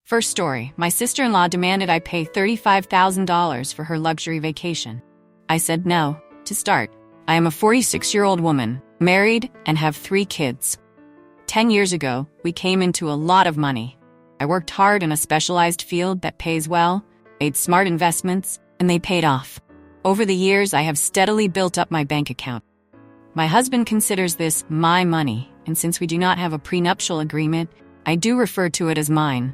First story, my sister-in-law demanded I pay $35,000 for her luxury vacation. I said no. To start, I am a 46-year-old woman, married, and have 3 kids. 10 years ago, we came into a lot of money. I worked hard in a specialized field that pays well, made smart investments, and they paid off. Over the years, I have steadily built up my bank account. My husband considers this my money, and since we do not have a prenuptial agreement, I do refer to it as mine.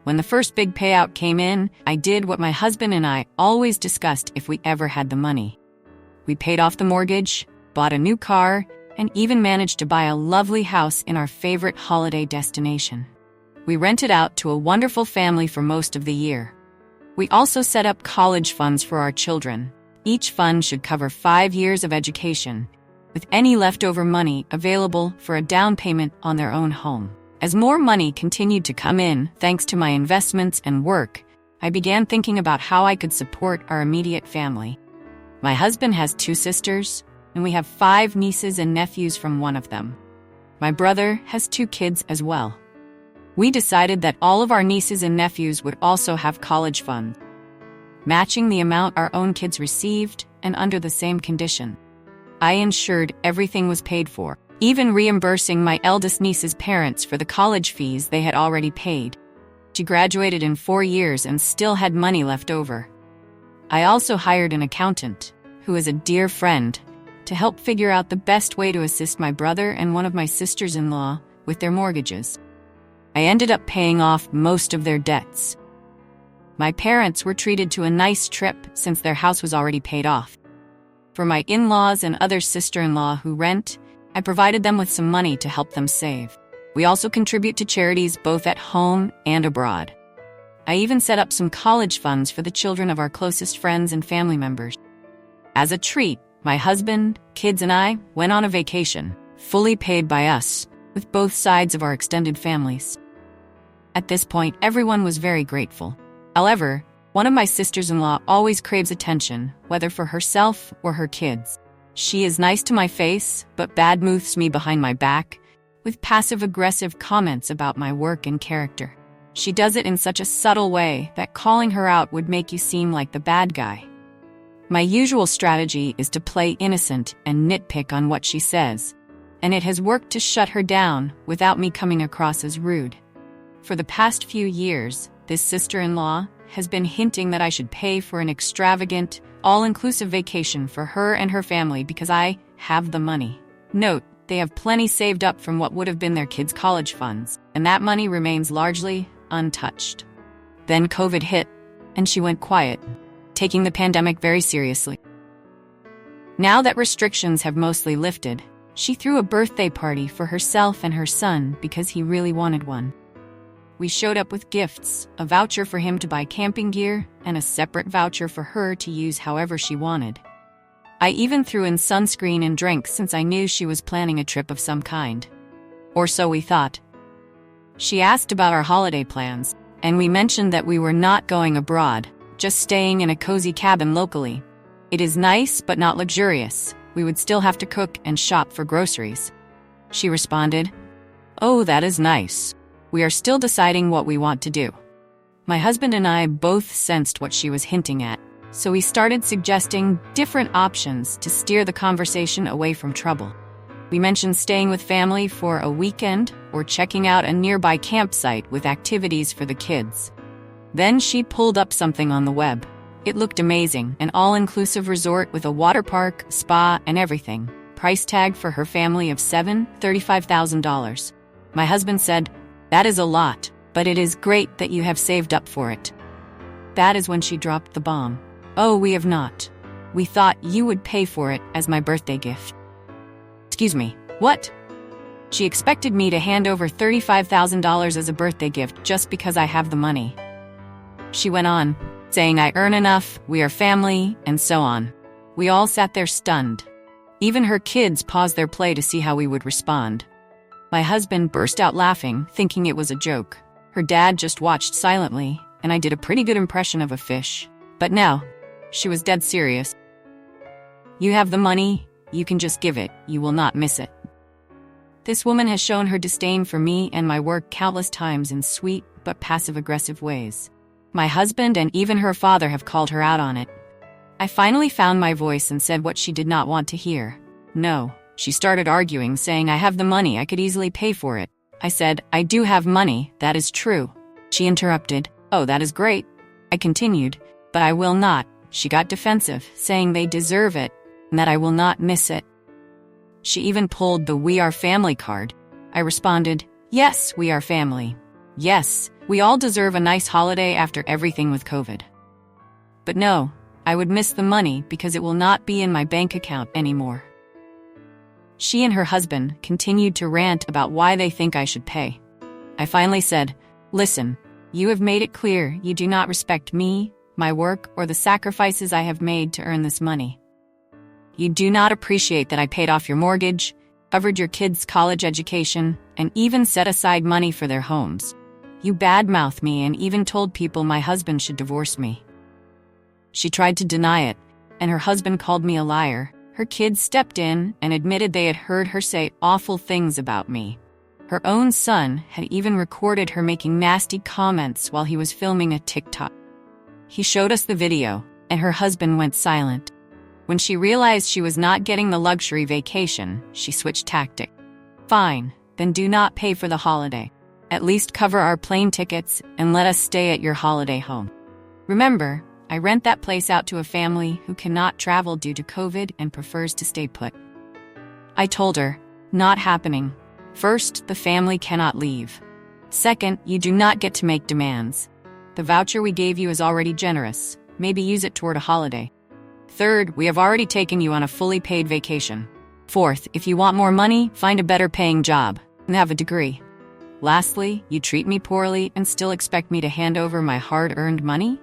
When the first big payout came in, I did what my husband and I always discussed if we ever had the money. We paid off the mortgage, bought a new car, and even managed to buy a lovely house in our favorite holiday destination. We rented out to a wonderful family for most of the year. We also set up college funds for our children. Each fund should cover 5 years of education, with any leftover money available for a down payment on their own home. As more money continued to come in, thanks to my investments and work, I began thinking about how I could support our immediate family. My husband has 2 sisters, and we have 5 nieces and nephews from one of them. My brother has 2 kids as well. We decided that all of our nieces and nephews would also have college funds, matching the amount our own kids received and under the same condition. I ensured everything was paid for, even reimbursing my eldest niece's parents for the college fees they had already paid. She graduated in 4 years and still had money left over. I also hired an accountant, who is a dear friend, to help figure out the best way to assist my brother and one of my sisters-in-law with their mortgages. I ended up paying off most of their debts. My parents were treated to a nice trip since their house was already paid off. For my in-laws and other sister-in-law who rent, I provided them with some money to help them save. We also contribute to charities both at home and abroad. I even set up some college funds for the children of our closest friends and family members. As a treat, my husband, kids, and I went on a vacation, fully paid by us, with both sides of our extended families. At this point, everyone was very grateful. However, one of my sisters-in-law always craves attention, whether for herself or her kids. She is nice to my face, but bad-mouths me behind my back, with passive-aggressive comments about my work and character. She does it in such a subtle way that calling her out would make you seem like the bad guy. My usual strategy is to play innocent and nitpick on what she says, and it has worked to shut her down without me coming across as rude. For the past few years, this sister-in-law has been hinting that I should pay for an extravagant, all-inclusive vacation for her and her family because I have the money. Note, they have plenty saved up from what would have been their kids' college funds, and that money remains largely untouched. Then COVID hit, and she went quiet, taking the pandemic very seriously. Now that restrictions have mostly lifted, she threw a birthday party for herself and her son because he really wanted one. We showed up with gifts, a voucher for him to buy camping gear, and a separate voucher for her to use however she wanted. I even threw in sunscreen and drinks since I knew she was planning a trip of some kind. Or so we thought. She asked about our holiday plans, and we mentioned that we were not going abroad, just staying in a cozy cabin locally. It is nice but not luxurious. We would still have to cook and shop for groceries. She responded, "Oh, that is nice. We are still deciding what we want to do." My husband and I both sensed what she was hinting at, so we started suggesting different options to steer the conversation away from trouble. We mentioned staying with family for a weekend or checking out a nearby campsite with activities for the kids. Then she pulled up something on the web. It looked amazing, an all-inclusive resort with a water park, spa, and everything. Price tag for her family of $35,000. My husband said, "That is a lot, but it is great that you have saved up for it." That is when she dropped the bomb. "Oh, we have not. We thought you would pay for it as my birthday gift." Excuse me, what? She expected me to hand over $35,000 as a birthday gift just because I have the money. She went on, saying I earn enough, we are family, and so on. We all sat there stunned. Even her kids paused their play to see how we would respond. My husband burst out laughing, thinking it was a joke. Her dad just watched silently, and I did a pretty good impression of a fish. But no, she was dead serious. "You have the money, you can just give it, you will not miss it." This woman has shown her disdain for me and my work countless times in sweet, but passive-aggressive ways. My husband and even her father have called her out on it. I finally found my voice and said what she did not want to hear. No. She started arguing, saying I have the money, I could easily pay for it. I said, I do have money, that is true. She interrupted, oh, that is great. I continued, but I will not. She got defensive, saying they deserve it, and that I will not miss it. She even pulled the "We Are Family" card. I responded, yes, we are family. Yes, we all deserve a nice holiday after everything with COVID. But no, I would miss the money because it will not be in my bank account anymore. She and her husband continued to rant about why they think I should pay. I finally said, listen, you have made it clear you do not respect me, my work, or the sacrifices I have made to earn this money. You do not appreciate that I paid off your mortgage, covered your kids' college education, and even set aside money for their homes. You badmouth me and even told people my husband should divorce me. She tried to deny it, and her husband called me a liar. Her kids stepped in and admitted they had heard her say awful things about me. Her own son had even recorded her making nasty comments while he was filming a TikTok. He showed us the video, and her husband went silent. When she realized she was not getting the luxury vacation, she switched tactic. Fine, then do not pay for the holiday. At least cover our plane tickets and let us stay at your holiday home. Remember, I rent that place out to a family who cannot travel due to COVID and prefers to stay put. I told her, not happening. First, the family cannot leave. Second, you do not get to make demands. The voucher we gave you is already generous. Maybe use it toward a holiday. Third, we have already taken you on a fully paid vacation. Fourth, if you want more money, find a better paying job and have a degree. Lastly, you treat me poorly and still expect me to hand over my hard-earned money?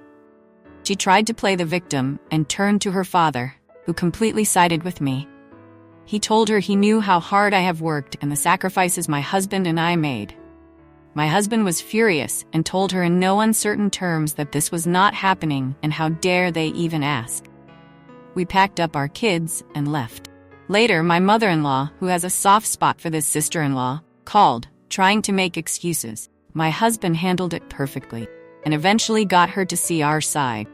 She tried to play the victim and turned to her father, who completely sided with me. He told her he knew how hard I have worked and the sacrifices my husband and I made. My husband was furious and told her in no uncertain terms that this was not happening and how dare they even ask. We packed up our kids and left. Later, my mother-in-law, who has a soft spot for this sister-in-law, called, trying to make excuses. My husband handled it perfectly and eventually got her to see our side.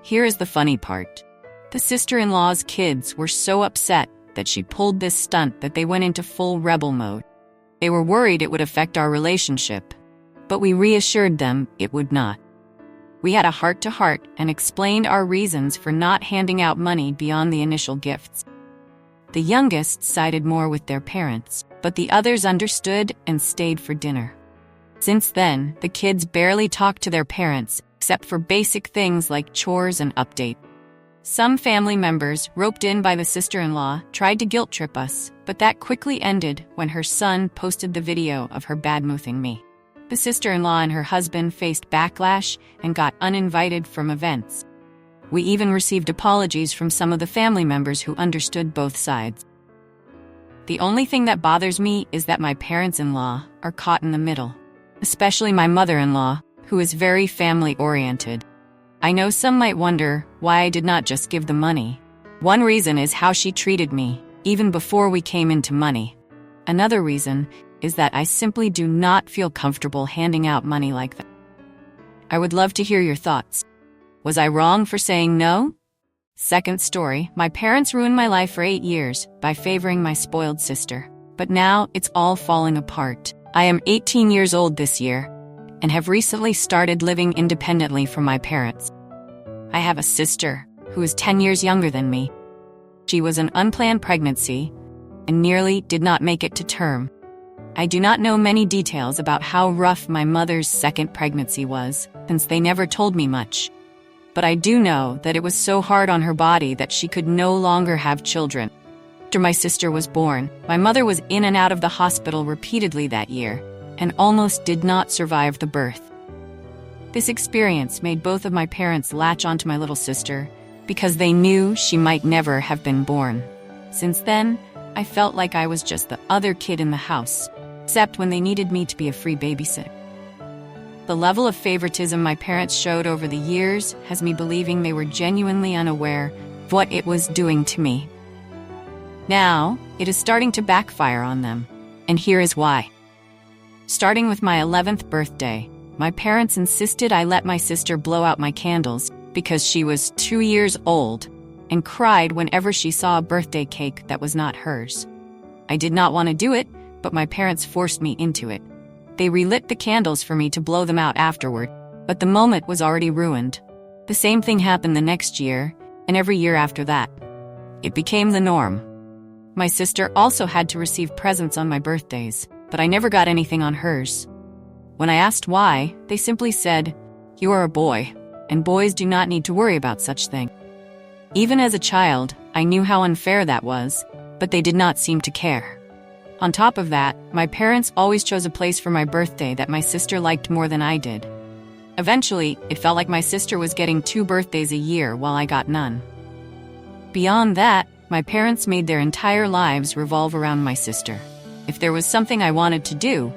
Here is the funny part. The sister-in-law's kids were so upset that she pulled this stunt that they went into full rebel mode. They were worried it would affect our relationship, but we reassured them it would not. We had a heart-to-heart and explained our reasons for not handing out money beyond the initial gifts. The youngest sided more with their parents, but the others understood and stayed for dinner. Since then, the kids barely talk to their parents, except for basic things like chores and update. Some family members, roped in by the sister-in-law, tried to guilt-trip us, but that quickly ended when her son posted the video of her badmouthing me. The sister-in-law and her husband faced backlash and got uninvited from events. We even received apologies from some of the family members who understood both sides. The only thing that bothers me is that my parents-in-law are caught in the middle, especially my mother-in-law, who is very family-oriented. I know some might wonder why I did not just give the money. One reason is how she treated me, even before we came into money. Another reason is that I simply do not feel comfortable handing out money like that. I would love to hear your thoughts. Was I wrong for saying no? Second story, my parents ruined my life for 8 years by favoring my spoiled sister. But now it's all falling apart. I am 18 years old this year and have recently started living independently from my parents. I have a sister who is 10 years younger than me. She was an unplanned pregnancy and nearly did not make it to term. I do not know many details about how rough my mother's second pregnancy was, since they never told me much. But I do know that it was so hard on her body that she could no longer have children. After my sister was born, my mother was in and out of the hospital repeatedly that year, and almost did not survive the birth. This experience made both of my parents latch onto my little sister because they knew she might never have been born. Since then, I felt like I was just the other kid in the house, except when they needed me to be a free babysitter. The level of favoritism my parents showed over the years has me believing they were genuinely unaware of what it was doing to me. Now, it is starting to backfire on them, and here is why. Starting with my 11th birthday, My parents insisted I let my sister blow out my candles because she was 2 years old and cried whenever she saw a birthday cake that was not hers. I did not want to do it, but my parents forced me into it. They relit the candles for me to blow them out afterward, but the moment was already ruined. The same thing happened the next year, and every year after that. It became the norm. My sister also had to receive presents on my birthdays, but I never got anything on hers. When I asked why, they simply said, "You are a boy, and boys do not need to worry about such things." Even as a child, I knew how unfair that was, but they did not seem to care. On top of that, my parents always chose a place for my birthday that my sister liked more than I did. Eventually, it felt like my sister was getting 2 birthdays a year while I got none. Beyond that, my parents made their entire lives revolve around my sister. If there was something I wanted to do,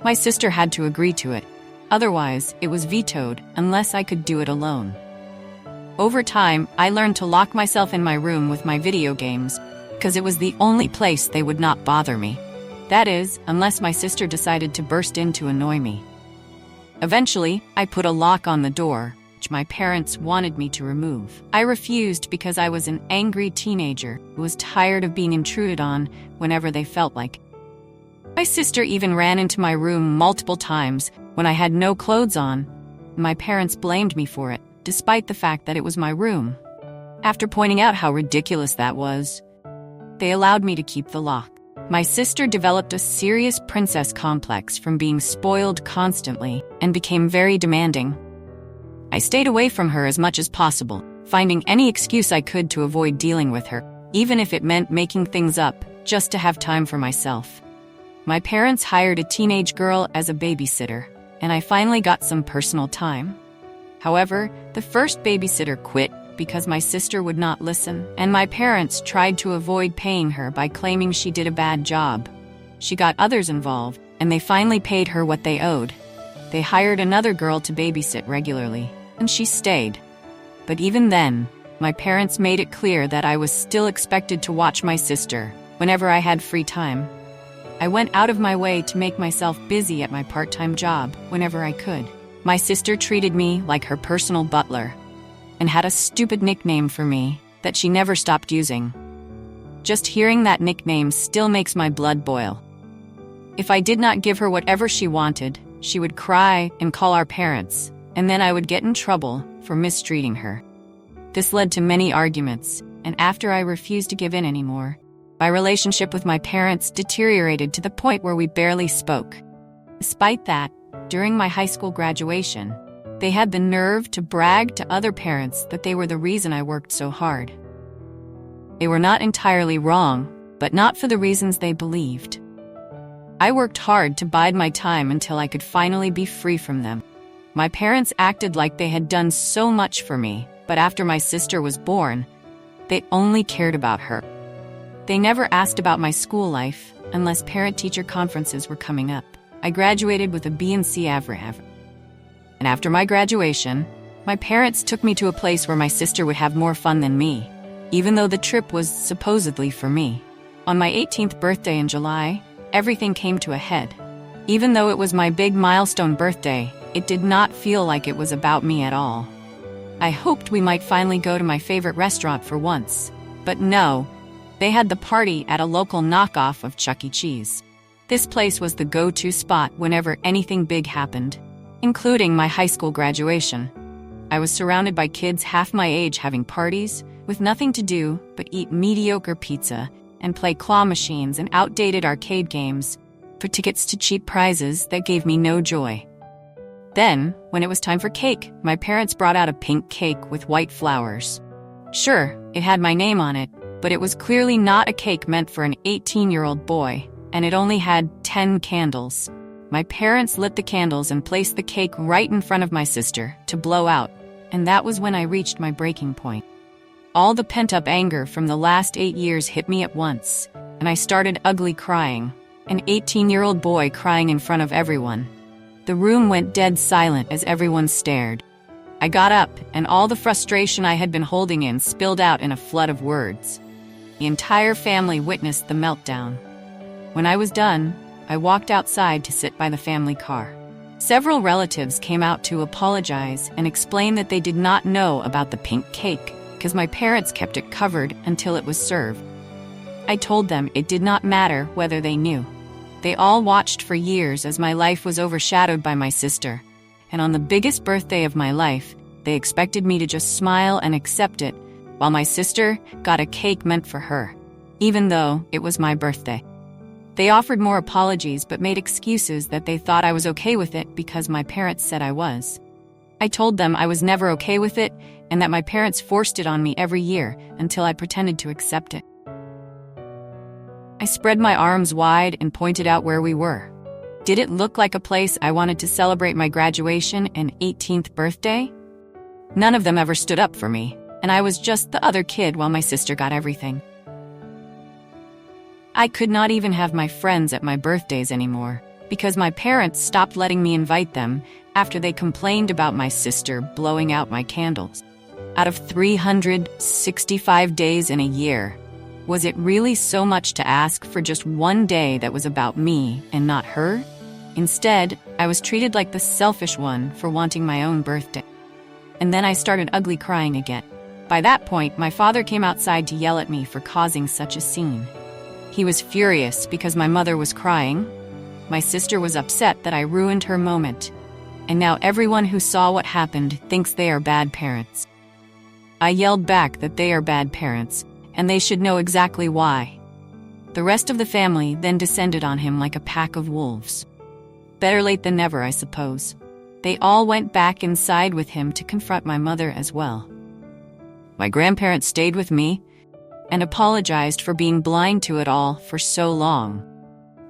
my sister had to agree to it. Otherwise, it was vetoed unless I could do it alone. Over time, I learned to lock myself in my room with my video games because it was the only place they would not bother me. That is, unless my sister decided to burst in to annoy me. Eventually, I put a lock on the door, which my parents wanted me to remove. I refused because I was an angry teenager who was tired of being intruded on whenever they felt like it. My sister even ran into my room multiple times when I had no clothes on. My parents blamed me for it, despite the fact that it was my room. After pointing out how ridiculous that was, they allowed me to keep the lock. My sister developed a serious princess complex from being spoiled constantly and became very demanding. I stayed away from her as much as possible, finding any excuse I could to avoid dealing with her, even if it meant making things up just to have time for myself. My parents hired a teenage girl as a babysitter, and I finally got some personal time. However, the first babysitter quit because my sister would not listen, and my parents tried to avoid paying her by claiming she did a bad job. She got others involved, and they finally paid her what they owed. They hired another girl to babysit regularly, and she stayed. But even then, my parents made it clear that I was still expected to watch my sister whenever I had free time. I went out of my way to make myself busy at my part-time job whenever I could. My sister treated me like her personal butler and had a stupid nickname for me that she never stopped using. Just hearing that nickname still makes my blood boil. If I did not give her whatever she wanted, she would cry and call our parents, and then I would get in trouble for mistreating her. This led to many arguments, and after I refused to give in anymore, my relationship with my parents deteriorated to the point where we barely spoke. Despite that, during my high school graduation, they had the nerve to brag to other parents that they were the reason I worked so hard. They were not entirely wrong, but not for the reasons they believed. I worked hard to bide my time until I could finally be free from them. My parents acted like they had done so much for me, but after my sister was born, they only cared about her. They never asked about my school life unless parent-teacher conferences were coming up. I graduated with a B and C average. And after my graduation, my parents took me to a place where my sister would have more fun than me, even though the trip was supposedly for me. On my 18th birthday in July, everything came to a head. Even though it was my big milestone birthday, it did not feel like it was about me at all. I hoped we might finally go to my favorite restaurant for once, but no, they had the party at a local knockoff of Chuck E. Cheese. This place was the go-to spot whenever anything big happened, including my high school graduation. I was surrounded by kids half my age having parties, with nothing to do but eat mediocre pizza and play claw machines and outdated arcade games for tickets to cheap prizes that gave me no joy. Then, when it was time for cake, my parents brought out a pink cake with white flowers. Sure, it had my name on it, but it was clearly not a cake meant for an 18-year-old boy, and it only had 10 candles. My parents lit the candles and placed the cake right in front of my sister to blow out, and that was when I reached my breaking point. All the pent-up anger from the last 8 years hit me at once, and I started ugly crying, an 18-year-old boy crying in front of everyone. The room went dead silent as everyone stared. I got up, and all the frustration I had been holding in spilled out in a flood of words. The entire family witnessed the meltdown. When I was done, I walked outside to sit by the family car. Several relatives came out to apologize and explain that they did not know about the pink cake because my parents kept it covered until it was served. I told them it did not matter whether they knew. They all watched for years as my life was overshadowed by my sister, and on the biggest birthday of my life, they expected me to just smile and accept it, while my sister got a cake meant for her, even though it was my birthday. They offered more apologies but made excuses that they thought I was okay with it because my parents said I was. I told them I was never okay with it and that my parents forced it on me every year until I pretended to accept it. I spread my arms wide and pointed out where we were. Did it look like a place I wanted to celebrate my graduation and 18th birthday? None of them ever stood up for me, and I was just the other kid while my sister got everything. I could not even have my friends at my birthdays anymore because my parents stopped letting me invite them after they complained about my sister blowing out my candles. Out of 365 days in a year, was it really so much to ask for just one day that was about me and not her? Instead, I was treated like the selfish one for wanting my own birthday. And then I started ugly crying again. By that point, my father came outside to yell at me for causing such a scene. He was furious because my mother was crying. My sister was upset that I ruined her moment. And now everyone who saw what happened thinks they are bad parents. I yelled back that they are bad parents, and they should know exactly why. The rest of the family then descended on him like a pack of wolves. Better late than never, I suppose. They all went back inside with him to confront my mother as well. My grandparents stayed with me and apologized for being blind to it all for so long.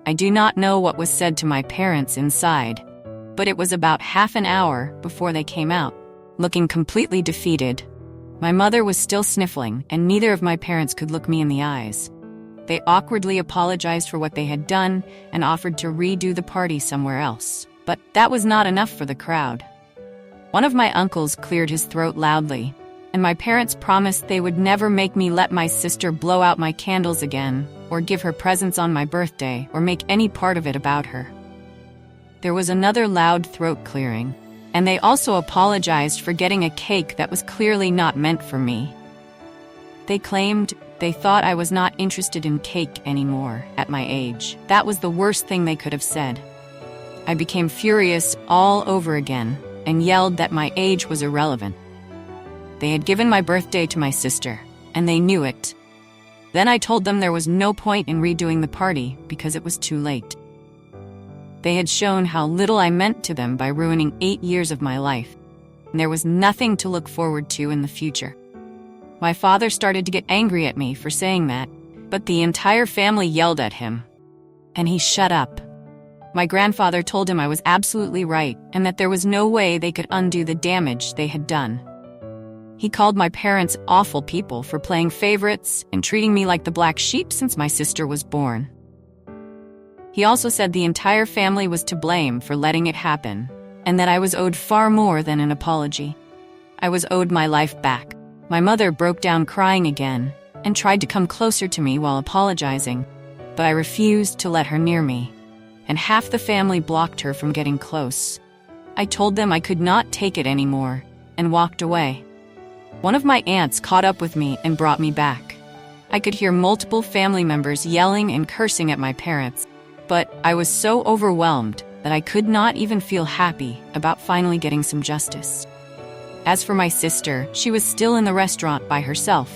I do not know what was said to my parents inside, but it was about half an hour before they came out, looking completely defeated. My mother was still sniffling, and neither of my parents could look me in the eyes. They awkwardly apologized for what they had done and offered to redo the party somewhere else, but that was not enough for the crowd. One of my uncles cleared his throat loudly, and my parents promised they would never make me let my sister blow out my candles again, or give her presents on my birthday, or make any part of it about her. There was another loud throat clearing, and they also apologized for getting a cake that was clearly not meant for me. They claimed they thought I was not interested in cake anymore at my age. That was the worst thing they could have said. I became furious all over again and yelled that my age was irrelevant. They had given my birthday to my sister, and they knew it. Then I told them there was no point in redoing the party because it was too late. They had shown how little I meant to them by ruining 8 years of my life, and there was nothing to look forward to in the future. My father started to get angry at me for saying that, but the entire family yelled at him, and he shut up. My grandfather told him I was absolutely right and that there was no way they could undo the damage they had done. He called my parents awful people for playing favorites and treating me like the black sheep since my sister was born. He also said the entire family was to blame for letting it happen, and that I was owed far more than an apology. I was owed my life back. My mother broke down crying again and tried to come closer to me while apologizing, but I refused to let her near me, and half the family blocked her from getting close. I told them I could not take it anymore and walked away. One of my aunts caught up with me and brought me back. I could hear multiple family members yelling and cursing at my parents, but I was so overwhelmed that I could not even feel happy about finally getting some justice. As for my sister, she was still in the restaurant by herself,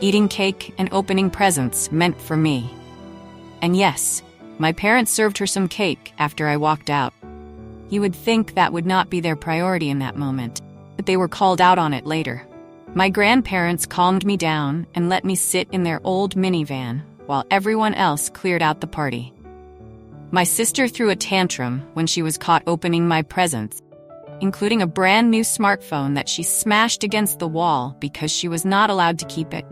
eating cake and opening presents meant for me. And yes, my parents served her some cake after I walked out. You would think that would not be their priority in that moment, but they were called out on it later. My grandparents calmed me down and let me sit in their old minivan while everyone else cleared out the party. My sister threw a tantrum when she was caught opening my presents, including a brand new smartphone that she smashed against the wall because she was not allowed to keep it.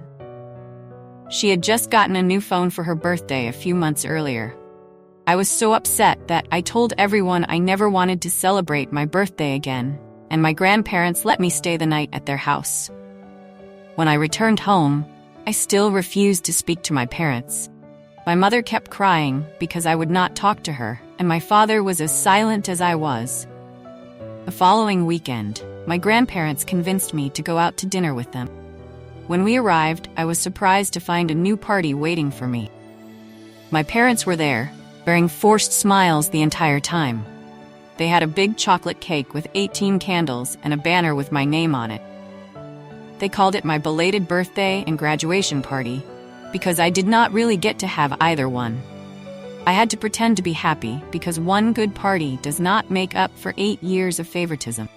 She had just gotten a new phone for her birthday a few months earlier. I was so upset that I told everyone I never wanted to celebrate my birthday again, and my grandparents let me stay the night at their house. When I returned home, I still refused to speak to my parents. My mother kept crying because I would not talk to her, and my father was as silent as I was, The following weekend, my grandparents convinced me to go out to dinner with them. When we arrived, I was surprised to find a new party waiting for me. My parents were there, bearing forced smiles the entire time. They had a big chocolate cake with 18 candles and a banner with my name on it. They called it my belated birthday and graduation party, because I did not really get to have either one. I had to pretend to be happy because one good party does not make up for 8 years of favoritism.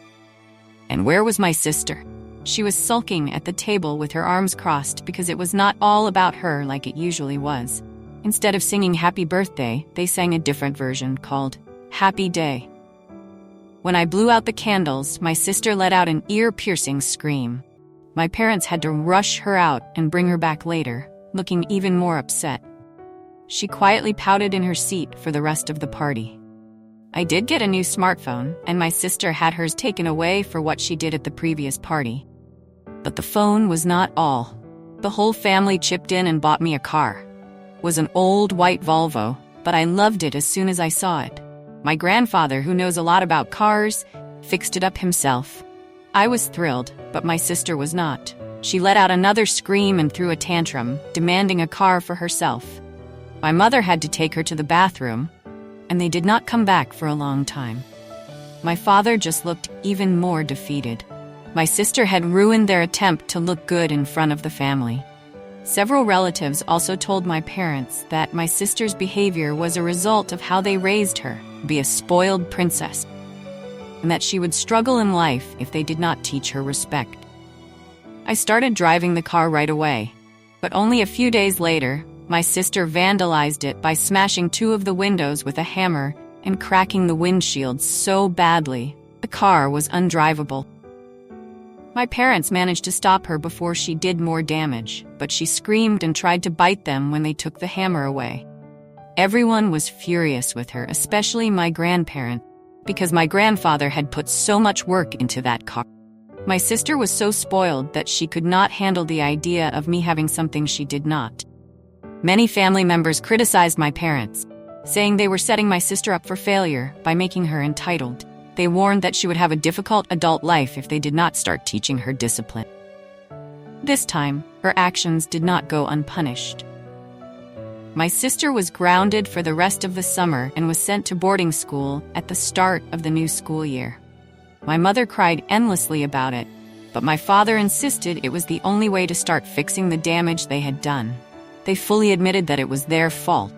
And where was my sister? She was sulking at the table with her arms crossed because it was not all about her like it usually was. Instead of singing Happy Birthday, they sang a different version called Happy Day. When I blew out the candles, my sister let out an ear-piercing scream. My parents had to rush her out and bring her back later, looking even more upset. She quietly pouted in her seat for the rest of the party. I did get a new smartphone, and my sister had hers taken away for what she did at the previous party. But the phone was not all. The whole family chipped in and bought me a car. It was an old white Volvo, but I loved it as soon as I saw it. My grandfather, who knows a lot about cars, fixed it up himself. I was thrilled, but my sister was not. She let out another scream and threw a tantrum, demanding a car for herself. My mother had to take her to the bathroom, and they did not come back for a long time. My father just looked even more defeated. My sister had ruined their attempt to look good in front of the family. Several relatives also told my parents that my sister's behavior was a result of how they raised her, be a spoiled princess, and that she would struggle in life if they did not teach her respect. I started driving the car right away, but only a few days later, my sister vandalized it by smashing 2 of the windows with a hammer and cracking the windshield so badly, the car was undrivable. My parents managed to stop her before she did more damage, but she screamed and tried to bite them when they took the hammer away. Everyone was furious with her, especially my grandparents, because my grandfather had put so much work into that car. My sister was so spoiled that she could not handle the idea of me having something she did not. Many family members criticized my parents, saying they were setting my sister up for failure by making her entitled. They warned that she would have a difficult adult life if they did not start teaching her discipline. This time, her actions did not go unpunished. My sister was grounded for the rest of the summer and was sent to boarding school at the start of the new school year. My mother cried endlessly about it, but my father insisted it was the only way to start fixing the damage they had done. They fully admitted that it was their fault.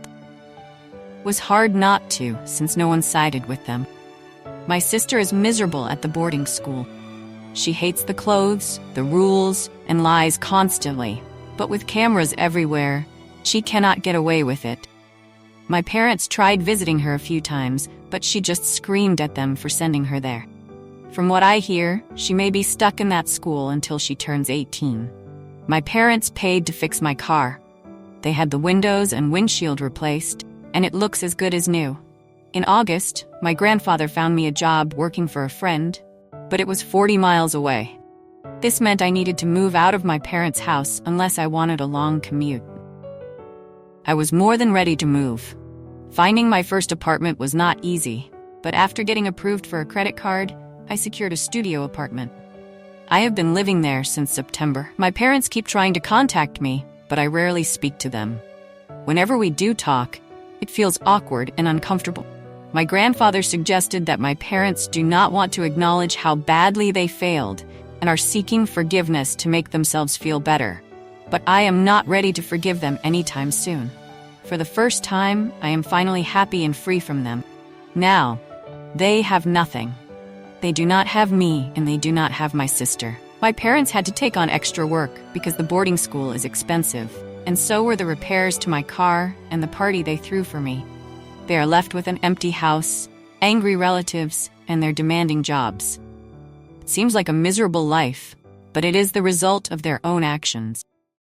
It was hard not to, since no one sided with them. My sister is miserable at the boarding school. She hates the clothes, the rules, and lies constantly, but with cameras everywhere, she cannot get away with it. My parents tried visiting her a few times, but she just screamed at them for sending her there. From what I hear, she may be stuck in that school until she turns 18. My parents paid to fix my car. They had the windows and windshield replaced, and it looks as good as new. In August, my grandfather found me a job working for a friend, but it was 40 miles away. This meant I needed to move out of my parents' house unless I wanted a long commute. I was more than ready to move. Finding my first apartment was not easy, but after getting approved for a credit card, I secured a studio apartment. I have been living there since September. My parents keep trying to contact me, but I rarely speak to them. Whenever we do talk, it feels awkward and uncomfortable. My grandfather suggested that my parents do not want to acknowledge how badly they failed and are seeking forgiveness to make themselves feel better. But I am not ready to forgive them anytime soon. For the first time, I am finally happy and free from them. Now, they have nothing. They do not have me, and they do not have my sister. My parents had to take on extra work because the boarding school is expensive, and so were the repairs to my car and the party they threw for me. They are left with an empty house, angry relatives, and their demanding jobs. It seems like a miserable life, but it is the result of their own actions.